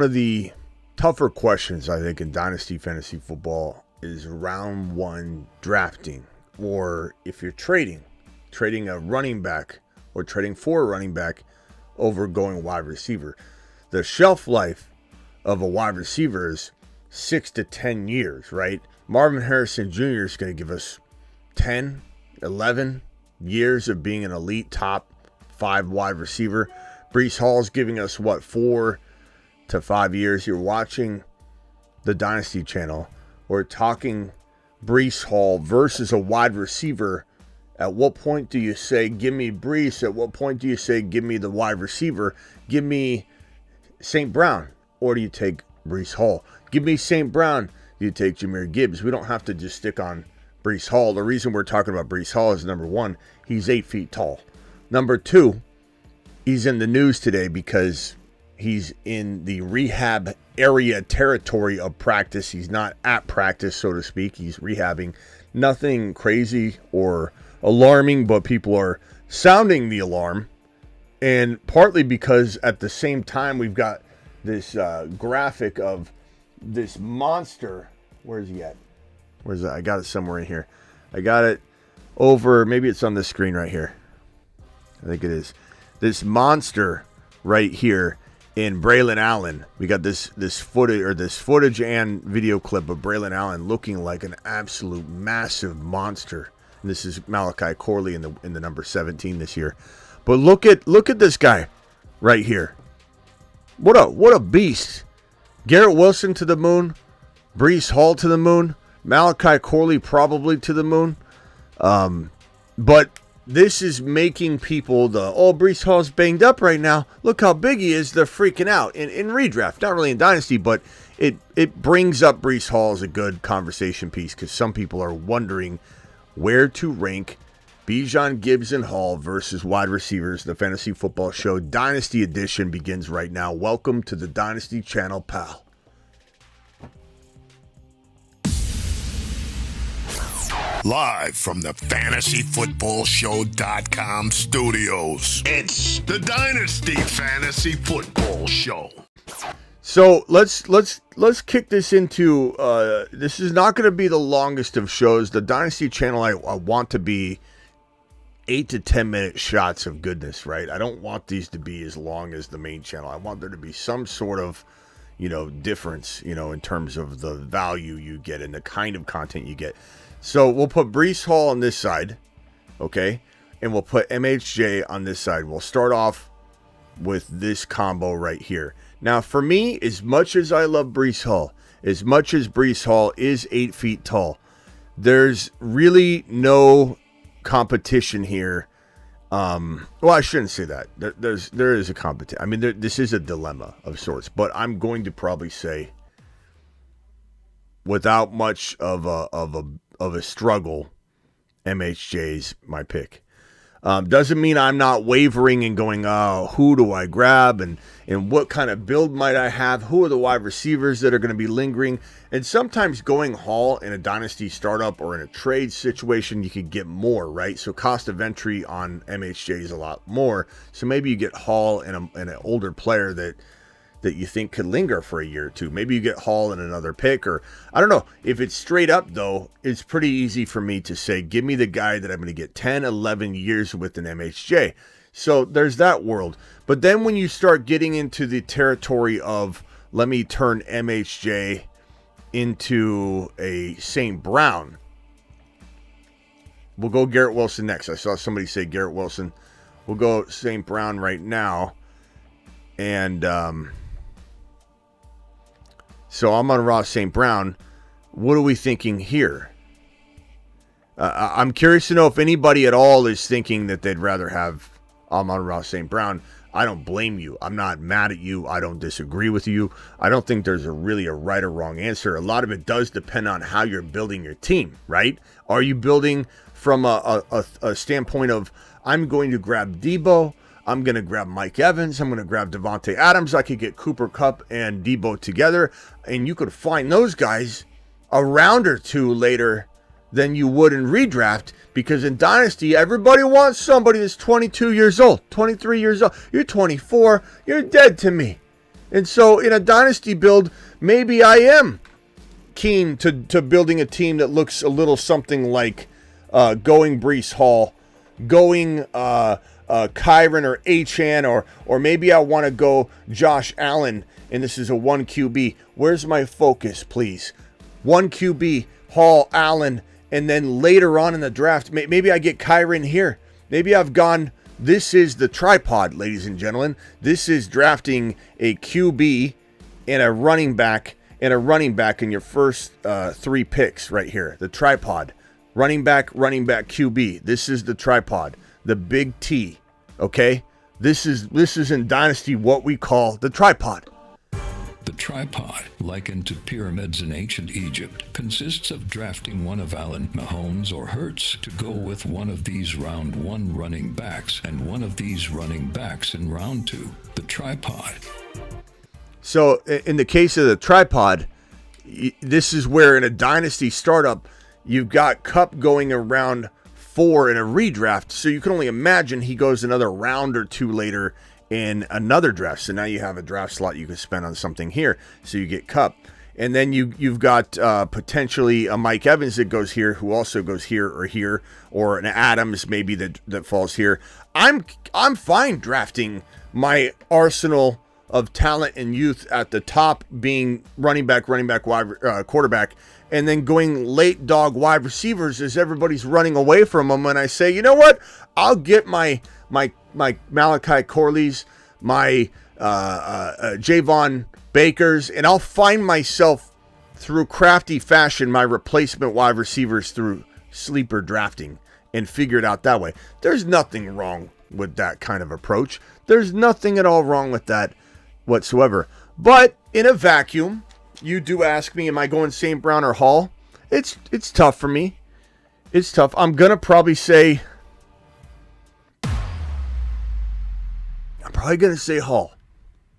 One of the tougher questions, I think, in Dynasty Fantasy Football is round one drafting, or if you're trading a running back or trading for a running back over going wide receiver. The shelf life of a wide receiver is 6 to 10 years, right? Marvin Harrison Jr. is going to give us 10, 11 years of being an elite top 5 wide receiver. Breece Hall is giving us, 4 to 5 years. You're watching the Dynasty channel. We're talking Breece Hall versus a wide receiver. At what point do you say, give me Breece? At what point do you say, give me the wide receiver? Give me St. Brown. Or do you take Breece Hall? Give me St. Brown. Do you take Jahmyr Gibbs? We don't have to just stick on Breece Hall. The reason we're talking about Breece Hall is, number one, he's 8 feet tall. Number two, he's in the news today because he's in the rehab area territory of practice. He's not at practice, so to speak. He's rehabbing. Nothing crazy or alarming, but people are sounding the alarm. And partly because at the same time we've got this graphic of this monster. Where's he at? Where's that? I got it somewhere in here. I got it over, maybe it's on the screen right here. I think it is. This monster right here in Braylon Allen. We got this footage and video clip of Braylon Allen looking like an absolute massive monster. And this is Malachi Corley in the number 17 this year. But look at this guy right here. What a beast. Garrett Wilson to the moon. Breece Hall to the moon. Malachi Corley probably to the moon. But this is making people Breece Hall's banged up right now. Look how big he is. They're freaking out in redraft. Not really in Dynasty, but it brings up Breece Hall as a good conversation piece because some people are wondering where to rank Bijan, Gibbs, and Hall versus wide receivers. The Fantasy Football Show Dynasty Edition begins right now. Welcome to the Dynasty Channel, pal. Live from the FantasyFootballShow.com studios, it's the Dynasty Fantasy Football Show. So let's kick this into. This is not going to be the longest of shows. The Dynasty Channel, I want to be 8 to 10 minute shots of goodness, right? I don't want these to be as long as the main channel. I want there to be some sort of, difference, in terms of the value you get and the kind of content you get. So we'll put Breece Hall on this side, okay? And we'll put MHJ on this side. We'll start off with this combo right here. Now, for me, as much as I love Breece Hall, as much as Breece Hall is 8 feet tall, there's really no competition here. Well, I shouldn't say that. There is a competition. I mean, this is a dilemma of sorts, but I'm going to probably say, without much of a struggle, MHJ's my pick. Doesn't mean I'm not wavering and going, who do I grab and what kind of build might I have? Who are the wide receivers that are going to be lingering? And sometimes going Hall in a dynasty startup or in a trade situation, you could get more, right? So cost of entry on MHJ is a lot more. So maybe you get Hall and an older player that you think could linger for a year or two. Maybe you get Hall in another pick, or I don't know. If it's straight up, though, it's pretty easy for me to say, give me the guy that I'm going to get 10, 11 years with an MHJ. So there's that world. But then when you start getting into the territory of, let me turn MHJ into a St. Brown. We'll go Garrett Wilson next. I saw somebody say Garrett Wilson. We'll go St. Brown right now. And, so I'm on Ross St. Brown. What are we thinking here? I'm curious to know if anybody at all is thinking that they'd rather have Amon-Ra St. Brown. I don't blame you. I'm not mad at you. I don't disagree with you. I don't think there's really a right or wrong answer. A lot of it does depend on how you're building your team, right? Are you building from a standpoint of, I'm going to grab Debo, I'm going to grab Mike Evans, I'm going to grab Devontae Adams, I could get Cooper Kupp and Debo together, and you could find those guys a round or two later than you would in redraft, because in Dynasty, everybody wants somebody that's 22 years old, 23 years old. You're 24, you're dead to me. And so in a dynasty build, maybe I am keen to building a team that looks a little something like going Breece Hall, going Kyron or Achan, or maybe I want to go Josh Allen, and this is a 1 QB. Where's my focus, please? 1 QB, Hall, Allen, and then later on in the draft, maybe I get Kyron here. Maybe I've gone, this is the tripod, ladies and gentlemen. This is drafting a QB and a running back in your first 3 picks right here. The tripod. Running back, QB. This is the tripod. The big T. Okay? This is in Dynasty what we call the tripod. The tripod, likened to pyramids in ancient Egypt, consists of drafting one of Allen, Mahomes, or Hurts to go with one of these round 1 running backs and one of these running backs in round 2. The tripod. So in the case of the tripod, this is where in a Dynasty startup, you've got Kupp going around 4 in a redraft. So you can only imagine he goes another round or 2 later in another draft. So now you have a draft slot you can spend on something here. So you get Kupp. And then you've got potentially a Mike Evans that goes here, who also goes here, or an Adams maybe that falls here. I'm fine drafting my arsenal of talent and youth at the top, being running back, wide quarterback, and then going late dog wide receivers as everybody's running away from them. And I say, you know what? I'll get my Malachi Corleys, my Javon Bakers, and I'll find myself through crafty fashion my replacement wide receivers through sleeper drafting and figure it out that way. There's nothing wrong with that kind of approach. There's nothing at all wrong with that whatsoever. But in a vacuum, you do ask me, am I going St. Brown or Hall? It's tough for me. It's tough. I'm going to probably say Hall,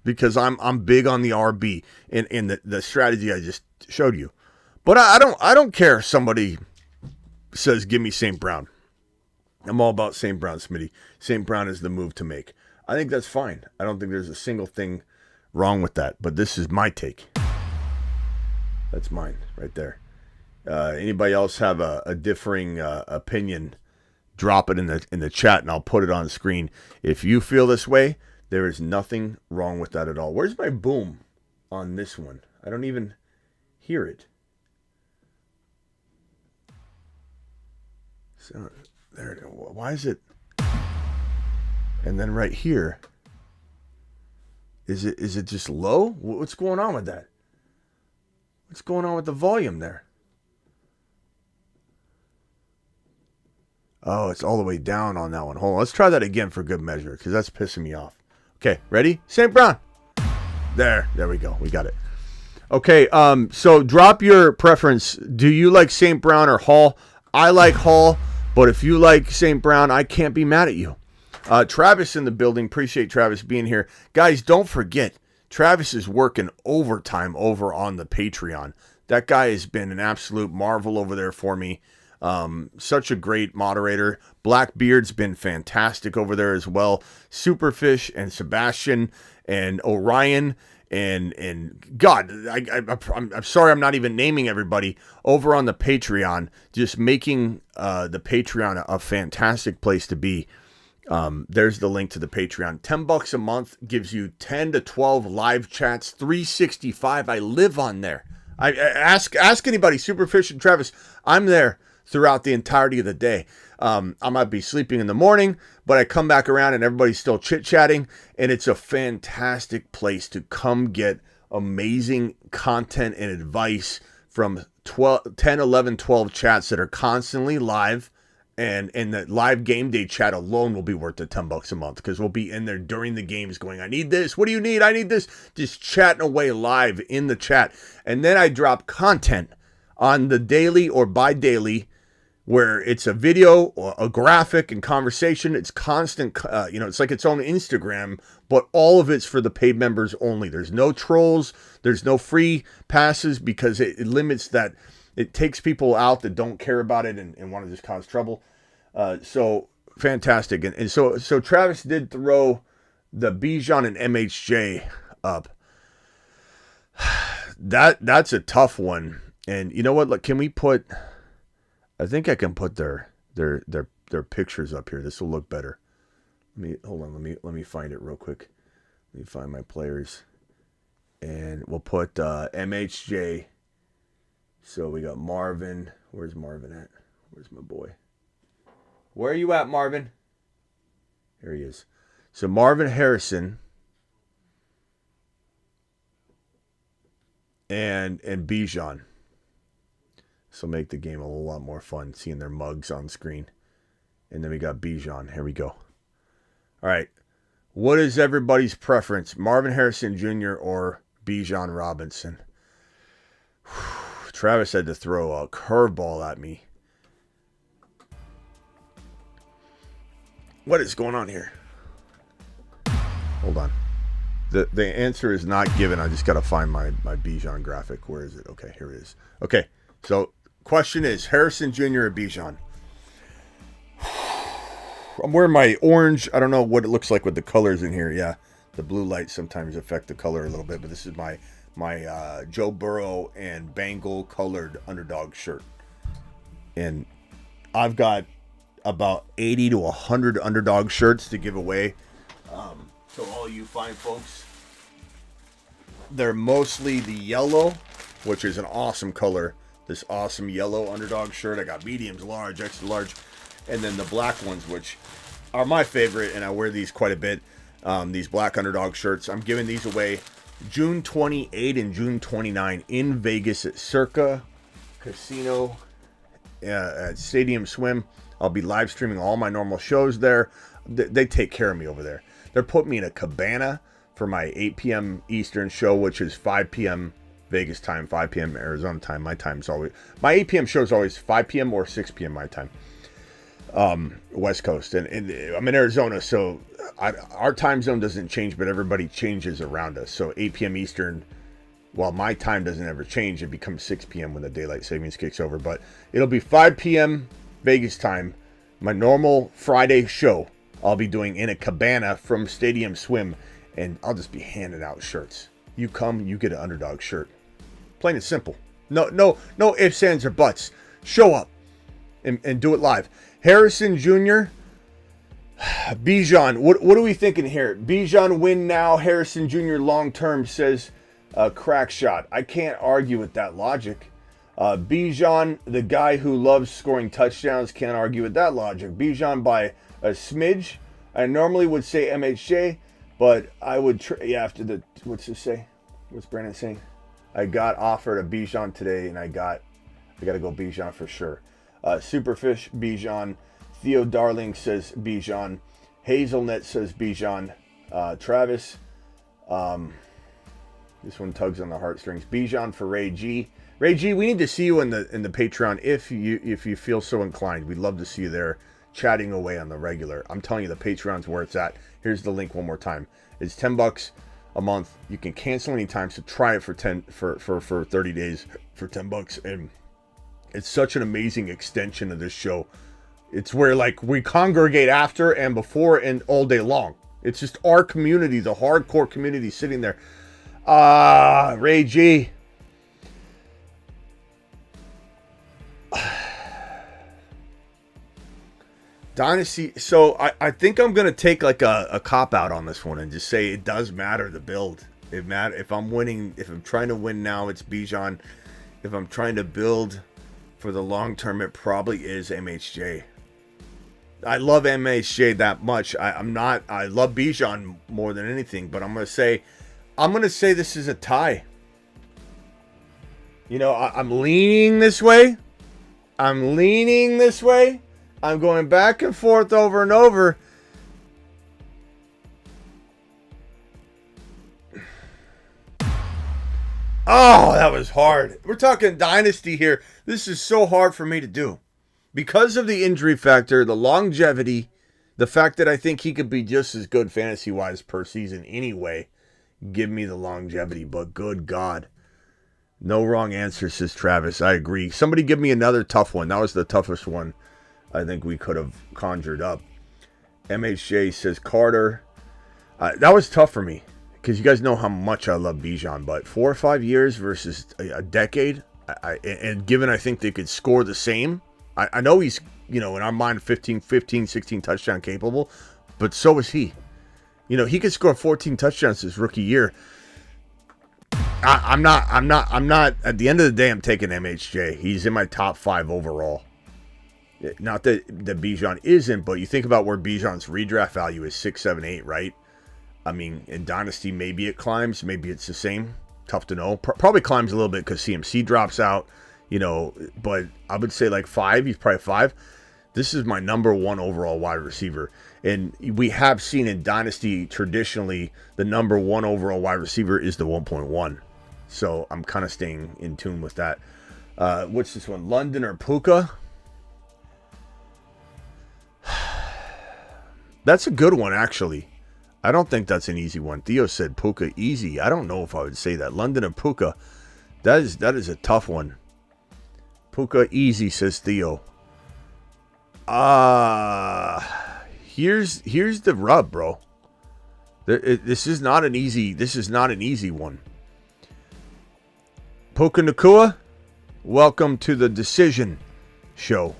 because I'm big on the RB in the strategy I just showed you. But I don't care if somebody says give me St. Brown. I'm all about St. Brown, Smitty. St. Brown is the move to make. I think that's fine. I don't think there's a single thing wrong with that. But this is my take. That's mine right there. Anybody else have a differing opinion? Drop it in the chat and I'll put it on screen. If you feel this way, there is nothing wrong with that at all. Where's my boom on this one? I don't even hear it. So there. Why is it? And then right here, is it just low? What's going on with that? What's going on with the volume there? Oh, it's all the way down on that one. Hold on. Let's try that again for good measure, because that's pissing me off. Okay, ready? St. Brown. There we go. We got it. Okay, so drop your preference. Do you like St. Brown or Hall? I like Hall, but if you like St. Brown, I can't be mad at you. Travis in the building. Appreciate Travis being here. Guys, don't forget, Travis is working overtime over on the Patreon. That guy has been an absolute marvel over there for me. Such a great moderator. Blackbeard's been fantastic over there as well. Superfish and Sebastian and Orion and God, I'm sorry I'm not even naming everybody over on the Patreon. Just making the Patreon a fantastic place to be. There's the link to the Patreon. $10 a month gives you 10 to 12 live chats, 365. I live on there. I ask anybody, Superfish and Travis. I'm there throughout the entirety of the day. I might be sleeping in the morning, but I come back around and everybody's still chit-chatting, and it's a fantastic place to come get amazing content and advice from 10, 11, 12 chats that are constantly live. And the live game day chat alone will be worth the $10 a month, because we'll be in there during the games going, I need this. What do you need? I need this. Just chatting away live in the chat. And then I drop content on the daily or bi-daily, where it's a video or a graphic and conversation. It's constant, it's like its own Instagram, but all of it's for the paid members only. There's no trolls. There's no free passes, because it limits that. It takes people out that don't care about it and want to just cause trouble. So fantastic. And so Travis did throw the Bijan and MHJ up. That's a tough one. And you know what? Look, can we put? I think I can put their pictures up here. This will look better. Hold on. Let me find it real quick. Let me find my players, and we'll put MHJ. So we got Marvin. Where's Marvin at? Where's my boy? Where are you at, Marvin? Here he is. So Marvin Harrison and Bijan. This will make the game a whole lot more fun, seeing their mugs on screen. And then we got Bijan. Here we go. All right. What is everybody's preference? Marvin Harrison Jr. or Bijan Robinson? Travis had to throw a curveball at me. What is going on here? Hold on. The answer is not given. I just got to find my Bijan graphic. Where is it? Okay, here it is. Okay, so question is Harrison Jr. or Bijan? I'm wearing my orange. I don't know what it looks like with the colors in here. Yeah, the blue lights sometimes affect the color a little bit, but this is my Joe Burrow and Bengal colored underdog shirt. And I've got about 80 to 100 underdog shirts to give away. So all you fine folks, they're mostly the yellow, which is an awesome color. This awesome yellow underdog shirt. I got mediums, large, extra large, and then the black ones, which are my favorite, and I wear these quite a bit. These black underdog shirts. I'm giving these away June 28 and June 29 in Vegas at Circa Casino at Stadium Swim. I'll be live streaming all my normal shows there. They take care of me over there. They're putting me in a cabana for my 8 p.m. Eastern show, which is 5 p.m. Vegas time, 5 p.m. Arizona time. My time's always, my 8 p.m. show is always 5 p.m. or 6 p.m. my time, West Coast. And I'm in Arizona, so our time zone doesn't change, but everybody changes around us. So 8 p.m. Eastern, while my time doesn't ever change, it becomes 6 p.m. when the daylight savings kicks over. But it'll be 5 p.m. Vegas time. My normal Friday show, I'll be doing in a cabana from Stadium Swim, and I'll just be handing out shirts. You come, you get an underdog shirt. Plain and simple. No ifs, ands, or buts. Show up and do it live. Harrison Jr., Bijan, what are we thinking here? Bijan win now, Harrison Jr. long term, says Crack Shot. I can't argue with that logic. Bijan, the guy who loves scoring touchdowns, can't argue with that logic. Bijan by a smidge. I normally would say MHJ, but I would after the, what's this say? What's Brandon saying? I got offered a Bijan today, and I got to go Bijan for sure. Superfish Bijan. Theo Darling says Bijan. Hazelnut says Bijan. Travis, this one tugs on the heartstrings. Bijan for Ray G. Ray G, we need to see you in the Patreon if you feel so inclined. We'd love to see you there, chatting away on the regular. I'm telling you, the Patreon's where it's at. Here's the link one more time. It's $10 a month. You can cancel anytime, so try it for 30 days for $10, and it's such an amazing extension of this show. It's where like we congregate after and before and all day long. It's just our community, the hardcore community sitting there. Ray G. Dynasty. So I think I'm going to take like a cop-out on this one and just say it does matter, the build. It matters. If I'm winning, if I'm trying to win now, it's Bijan. If I'm trying to build for the long term, it probably is MHJ. I love MHJ that much. I love Bijan more than anything, but I'm going to say this is a tie. You know, I'm leaning this way. I'm going back and forth over and over. Oh, that was hard. We're talking Dynasty here. This is so hard for me to do. Because of the injury factor, the longevity, the fact that I think he could be just as good fantasy-wise per season anyway, give me the longevity. But good God. No wrong answer, says Travis. I agree. Somebody give me another tough one. That was the toughest one I think we could have conjured up. MHJ says Carter. That was tough for me. because you guys know how much I love Bijan, but 4 or 5 years versus a decade, and given I think they could score the same, I know he's, in our mind, 15, 16 touchdown capable, but so is he. He could score 14 touchdowns his rookie year. I'm not, at the end of the day, I'm taking MHJ. He's in my top 5 overall. Not that Bijan isn't, but you think about where Bijan's redraft value is 6, 7, 8, right? I mean, in Dynasty, maybe it climbs. Maybe it's the same. Tough to know. Probably climbs a little bit because CMC drops out, but I would say like 5. He's probably 5. This is my number 1 overall wide receiver. And we have seen in Dynasty, traditionally, the number 1 overall wide receiver is the 1.1. So I'm kind of staying in tune with that. What's this one? London or Puka? That's a good one, actually. I don't think that's an easy one. Theo said Puka easy. I don't know if I would say that. London or Puka. That is a tough one. Puka easy, says Theo. Here's the rub, bro. This is not an easy one. Puka Nacua, welcome to the Decision Show.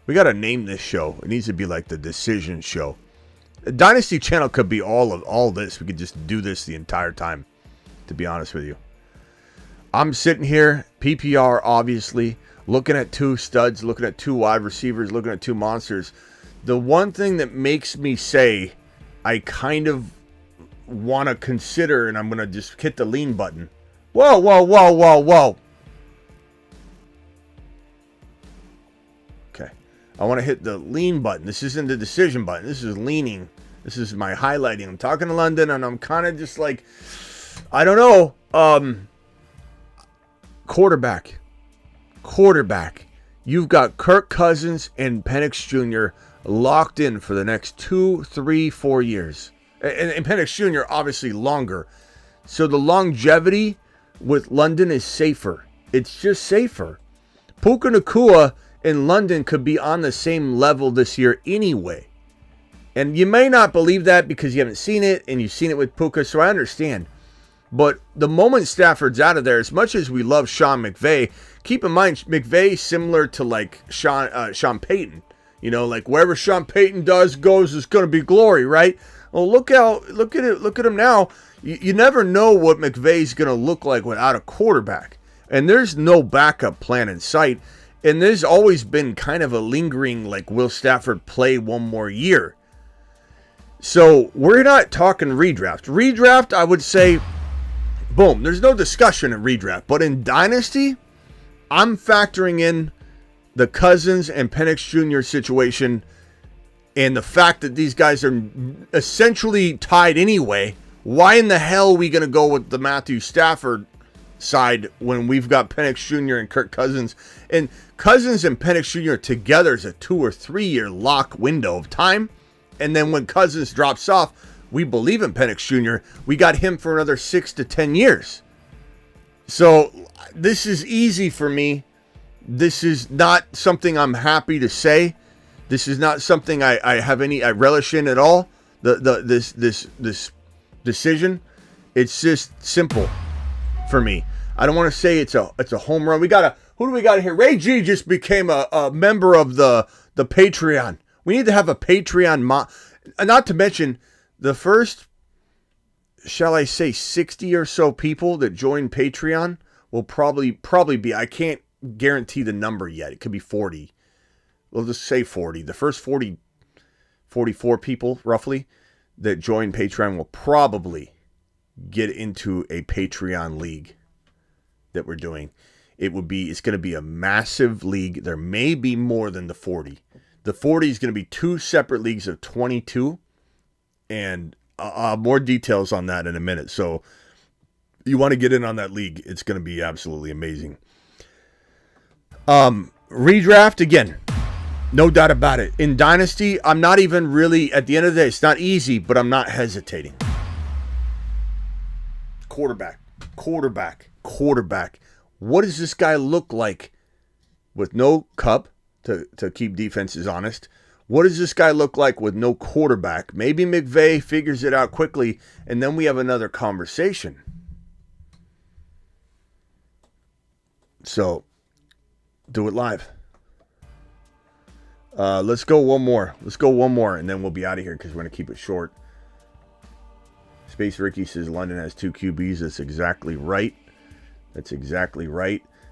We got to name this show. It needs to be like the Decision Show. The Dynasty channel could be all this. We could just do this the entire time, to be honest with you. I'm sitting here, PPR, obviously, looking at 2 studs, looking at 2 wide receivers, looking at 2 monsters. The one thing that makes me say I kind of want to consider, and I'm going to just hit the lean button. Whoa. Okay. I want to hit the lean button. This isn't the decision button. This is leaning. This is my highlighting. I'm talking to London, and I'm kind of just like, I don't know. Quarterback. You've got Kirk Cousins and Penix Jr. locked in for the next 2, 3, 4 years. And Penix Jr. obviously longer. So the longevity with London is safer. It's just safer. Puka Nacua in London could be on the same level this year anyway. And you may not believe that because you haven't seen it, and you've seen it with Puka, so I understand. But the moment Stafford's out of there, as much as we love Sean McVay, keep in mind, McVay similar to like Sean Payton. Like wherever Sean Payton goes is going to be glory, right? Well, look at him now. You never know what McVay's going to look like without a quarterback. And there's no backup plan in sight. And there's always been kind of a lingering, like, will Stafford play one more year? So we're not talking redraft. Redraft, I would say, boom, there's no discussion in redraft. But in Dynasty, I'm factoring in the Cousins and Penix Jr. situation and the fact that these guys are essentially tied anyway. Why in the hell are we going to go with the Matthew Stafford side when we've got Penix Jr. and Kirk Cousins? And Cousins and Penix Jr. together is a 2 or 3 year lock window of time. And then when Cousins drops off, we believe in Penix Jr. We got him for another 6 to 10 years. So this is easy for me. This is not something I'm happy to say. This is not something I relish in at all. This decision. It's just simple for me. I don't want to say it's a home run. Who do we got here? Ray G just became a member of the Patreon. We need to have a Patreon. Not to mention the first, shall I say, 60 or so people that join Patreon will probably be. I can't guarantee the number yet. It could be 40. We'll just say 40. The first 44 people roughly that join Patreon will probably get into a Patreon league that we're doing. It's going to be a massive league. There may be more than the 40. The 40 is going to be 2 separate leagues of 22, and more details on that in a minute. So you want to get in on that league. It's going to be absolutely amazing. Redraft, again, no doubt about it. In Dynasty, I'm not even really, at the end of the day, it's not easy, but I'm not hesitating. Quarterback. What does this guy look like with no Cup to keep defenses honest? What does this guy look like with no quarterback? Maybe McVay figures it out quickly, and then we have another conversation. So, do it live. Let's go one more. And then we'll be out of here because we're going to keep it short. Space Ricky says London has 2 QBs. That's exactly right.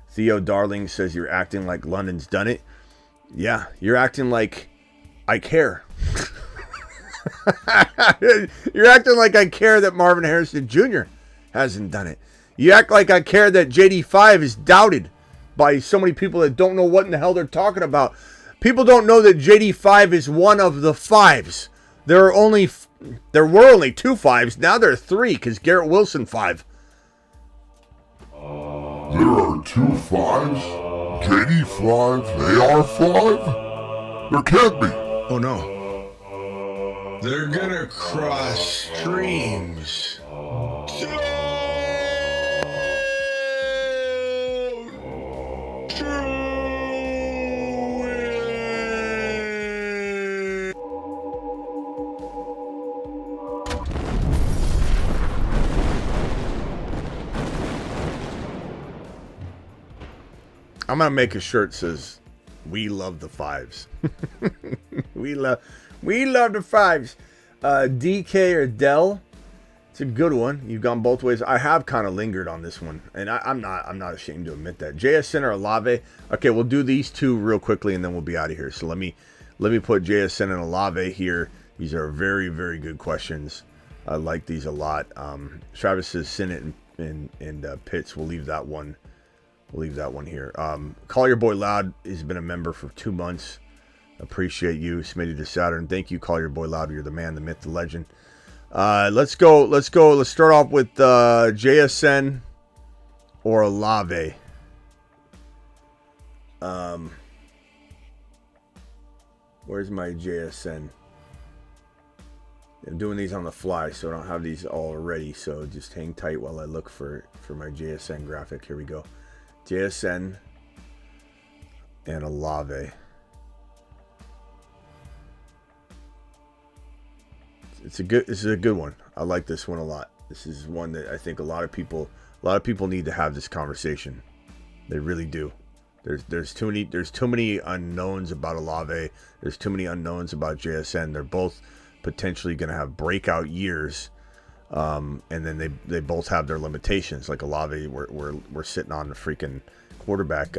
Theo Darling says you're acting like London's done it. Yeah, you're acting like I care. You're acting like I care that Marvin Harrison Jr. hasn't done it. You act like I care that JD5 is doubted by so many people that don't know what in the hell they're talking about. People don't know that JD5 is one of the 5s. There were only 2 5s. Now there are 3 because Garrett Wilson 5. There are 2 5s? JD 5? AR 5? There can't be. Oh no. They're gonna cross streams. I'm gonna make a shirt that says "We love the 5s." we love the 5s. DK or Dell, it's a good one. You've gone both ways. I have kind of lingered on this one, and I'm not ashamed to admit that. JSN or Olave. Okay, we'll do these 2 real quickly, and then we'll be out of here. So let me put JSN and Olave here. These are very, very good questions. I like these a lot. Travis says Sinnott and Pitts. We'll leave that one. Here. Call Your Boy Loud has been a member for 2 months. Appreciate you. Smitty to Saturn. Thank you, Call Your Boy Loud. You're the man, the myth, the legend. Let's go. Let's start off with JSN or Olave. Where's my JSN? I'm doing these on the fly, so I don't have these all ready. So just hang tight while I look for my JSN graphic. Here we go. JSN and Olave. This is a good one. I like this one a lot. This is one that I think a lot of people need to have this conversation. They really do. There's too many unknowns about Olave. There's too many unknowns about JSN. They're both potentially going to have breakout years. And then they both have their limitations. Like Olave, we're sitting on the freaking quarterback,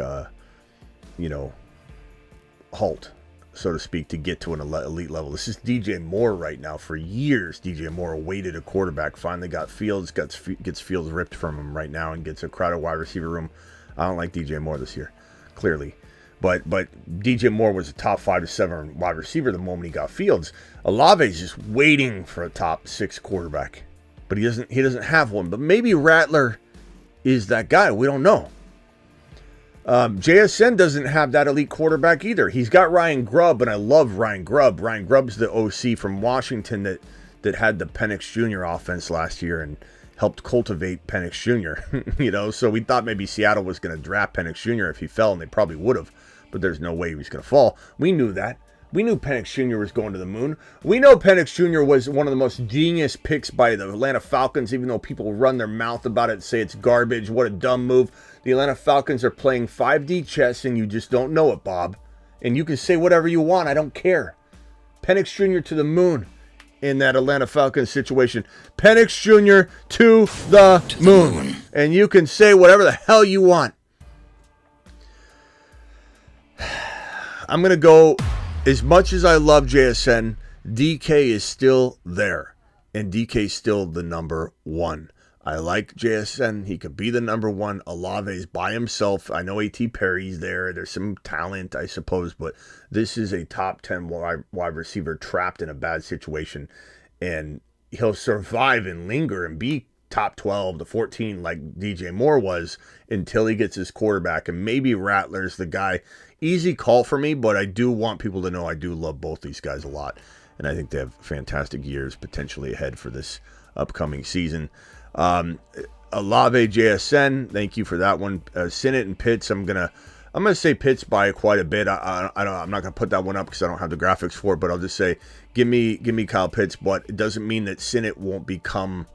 halt, so to speak, to get to an elite level. This is DJ Moore right now. For years, DJ Moore awaited a quarterback. Finally got Fields, gets Fields ripped from him right now, and gets a crowded wide receiver room. I don't like DJ Moore this year, clearly. But DJ Moore was a top 5 to 7 wide receiver the moment he got Fields. Olave's just waiting for a top 6 quarterback. But he doesn't have one. But maybe Rattler is that guy. We don't know. JSN doesn't have that elite quarterback either. He's got Ryan Grubb, and I love Ryan Grubb. Ryan Grubb's the OC from Washington that had the Penix Jr. offense last year and helped cultivate Penix Jr. So we thought maybe Seattle was going to draft Penix Jr. if he fell, and they probably would have. But there's no way he was going to fall. We knew that. We knew Penix Jr. was going to the moon. We know Penix Jr. was one of the most genius picks by the Atlanta Falcons, even though people run their mouth about it and say it's garbage. What a dumb move. The Atlanta Falcons are playing 5D chess, and you just don't know it, Bob. And you can say whatever you want. I don't care. Penix Jr. to the moon in that Atlanta Falcons situation. Penix Jr. to the moon. And you can say whatever the hell you want. I'm going to go... As much as I love JSN, DK is still there. And DK is still the number 1. I like JSN. He could be the number 1. Olave's by himself. I know A.T. Perry's there. There's some talent, I suppose. But this is a top 10 wide receiver trapped in a bad situation. And he'll survive and linger and be top 12 to 14 like DJ Moore was until he gets his quarterback. And maybe Rattler's the guy. Easy call for me, but I do want people to know I do love both these guys a lot. And I think they have fantastic years potentially ahead for this upcoming season. Olave JSN, thank you for that one. Sinnott and Pitts, I'm going to I'm going to say Pitts by quite a bit. I'm not going to put that one up because I don't have the graphics for it, but I'll just say give me Kyle Pitts, but it doesn't mean that Sinnott won't become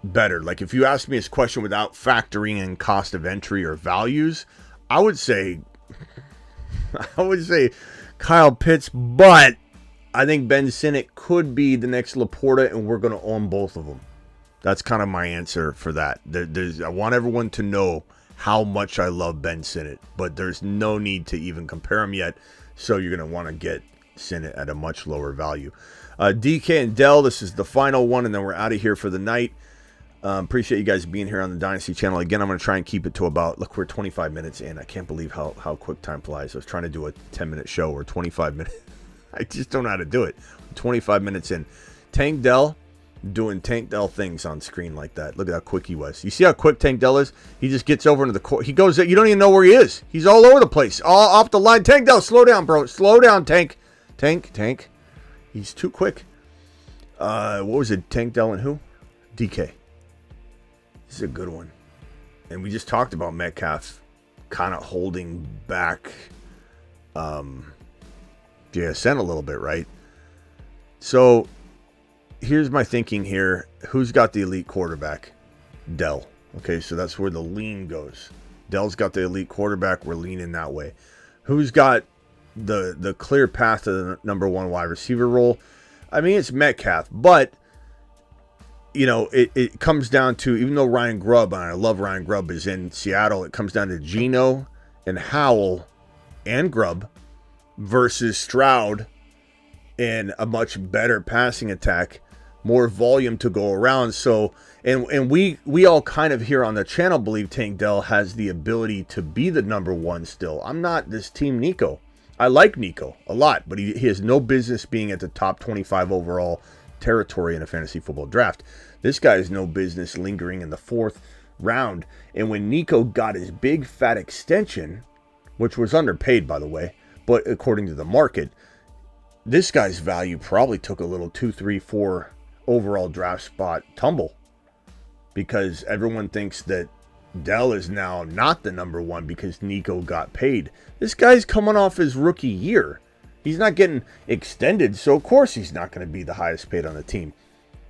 better. Like if you ask me this question without factoring in cost of entry or values, I would say Kyle Pitts, but I think Ben Sinnott could be the next Laporta, and we're going to own both of them. That's kind of my answer for that. I want everyone to know how much I love Ben Sinnott, but there's no need to even compare him yet, so you're going to want to get Sinnott at a much lower value. DK and Dell, this is the final one, and then we're out of here for the night. Appreciate you guys being here on the Dynasty channel. Again, I'm going to try and keep it to about, look, we're 25 minutes in. I can't believe how quick time flies. I was trying to do a 10-minute show or 25 minutes. I just don't know how to do it. 25 minutes in. Tank Dell doing Tank Dell things on screen like that. Look at how quick he was. You see how quick Tank Dell is? He just gets over into the court. He goes, you don't even know where he is. He's all over the place. All off the line. Tank Dell, slow down, bro. Slow down, Tank. Tank. He's too quick. What was it? Tank Dell and who? DK. This is a good one. And we just talked about Metcalf kind of holding back JSN a little bit, right? So here's my thinking here. Who's got the elite quarterback? Dell. Okay, so that's where the lean goes. Dell's got the elite quarterback. We're leaning that way. Who's got the clear path to the number one wide receiver role? I mean, it's Metcalf, but you know, it comes down to, even though Ryan Grubb, and I love Ryan Grubb, is in Seattle, it comes down to Geno and Howell and Grubb versus Stroud and a much better passing attack, more volume to go around. So, and we all kind of here on the channel believe Tank Dell has the ability to be the number one still. I'm not this team Nico. I like Nico a lot, but he has no business being at the top 25 overall territory in a fantasy football draft. This guy has no business lingering in the 4th round. And when Nico got his big fat extension, which was underpaid by the way, but according to the market, this guy's value probably took a little 2, 3, 4 overall draft spot tumble, because everyone thinks that Dell is now not the number one because Nico got paid. This guy's coming off his rookie year. He's not getting extended, so of course he's not going to be the highest paid on the team.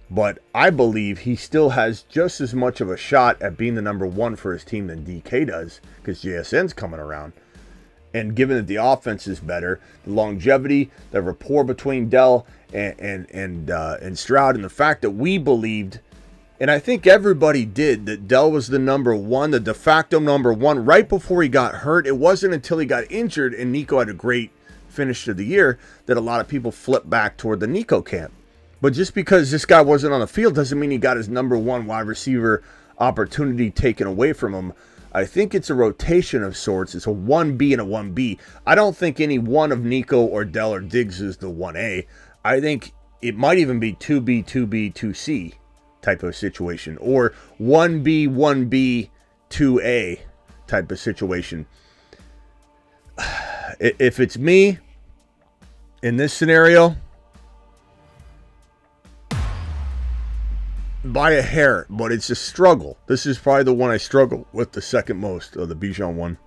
But I believe he still has just as much of a shot at being the number one for his team than DK does, because JSN's coming around. And given that the offense is better, the longevity, the rapport between Dell and Stroud, and the fact that we believed, and I think everybody did, that Dell was the number one, the de facto number one, right before he got hurt. It wasn't until he got injured and Nico had a great finish to the year that a lot of people flipped back toward the Nico camp. But just because this guy wasn't on the field doesn't mean he got his number one wide receiver opportunity taken away from him. I think it's a rotation of sorts. It's a 1B and a 1B. I don't think any one of Nico or Dell or Diggs is the 1A. I think it might even be 2B, 2B, 2C type of situation, or 1B, 1B, 2A type of situation. If it's me in this scenario, by a hair, but it's a struggle. This is probably the one I struggle with the second most. The Bijan one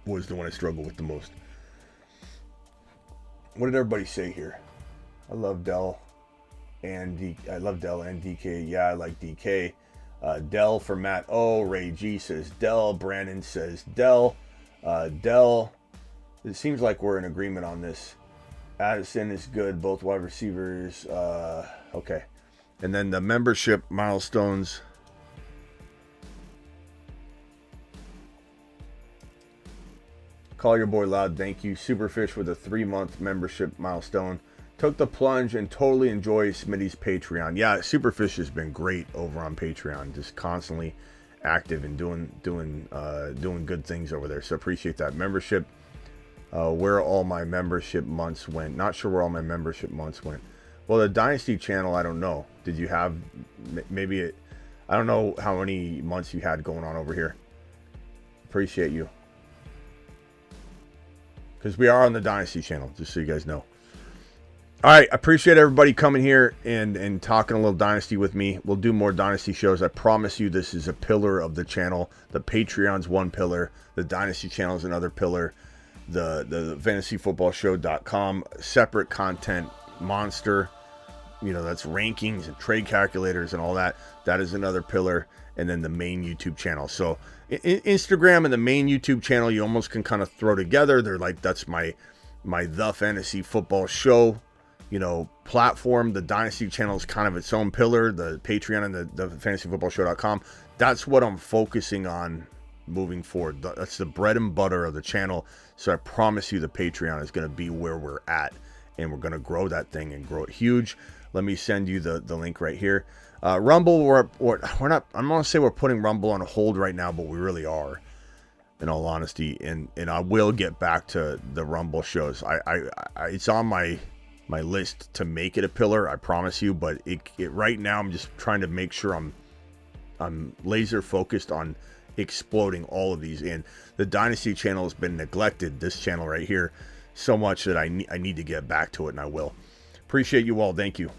was the one I struggled with the most. What did everybody say here? I love Dell and DK. Yeah, I like DK. Dell for Matt O. Ray G says Dell. Brandon says Dell. Dell. It seems like we're in agreement on this. Addison is good. Both wide receivers. Okay. And then the membership milestones. Call your boy loud. Thank you. Superfish with a 3-month membership milestone. Took the plunge and totally enjoy Smitty's Patreon. Yeah, Superfish has been great over on Patreon. Just constantly active and doing good things over there. So appreciate that. Membership. Where all my membership months went. Not sure where all my membership months went. Well, the Dynasty channel, I don't know. Did you have maybe I don't know how many months you had going on over here. Appreciate you. Because we are on the Dynasty channel, just so you guys know. All right, I appreciate everybody coming here and talking a little Dynasty with me. We'll do more Dynasty shows. I promise you this is a pillar of the channel. The Patreon's one pillar. The Dynasty channel is another pillar. The fantasyfootballshow.com, separate content monster. You know, that's rankings and trade calculators and all that. That is another pillar. And then the main YouTube channel. So Instagram and the main YouTube channel, you almost can kind of throw together. They're like, that's my The Fantasy Football Show, you know, platform. The Dynasty channel is kind of its own pillar. The Patreon and the fantasyfootballshow.com. That's what I'm focusing on moving forward. That's the bread and butter of the channel. So I promise you the Patreon is going to be where we're at, and we're going to grow that thing and grow it huge. Let me send you the link right here. Rumble, we're not, I'm going to say we're putting Rumble on hold right now, but we really are, in all honesty. And I will get back to the Rumble shows. It's on my list to make it a pillar, I promise you, but it right now I'm just trying to make sure I'm laser focused on exploding all of these. And the Dynasty channel has been neglected, this channel right here, so much that I need to get back to it, and I will. Appreciate you all. Thank you.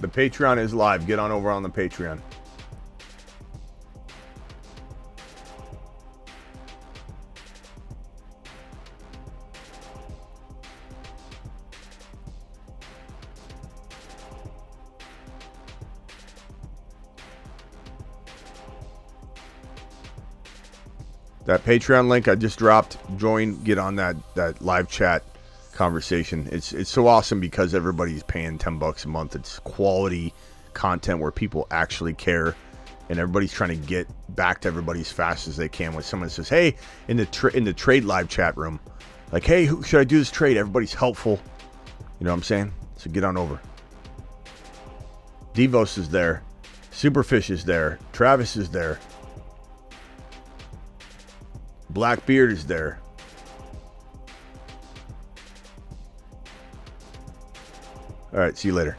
The Patreon is live. Get on over on the Patreon. That Patreon link I just dropped, join, get on that live chat conversation. It's so awesome because everybody's paying $10 a month. It's quality content where people actually care, and everybody's trying to get back to everybody as fast as they can. When someone says, hey, in the trade live chat room, like, hey, who should I do this trade? Everybody's helpful. You know what I'm saying? So get on over. Devos is there. Superfish is there. Travis is there. Blackbeard is there. All right, see you later.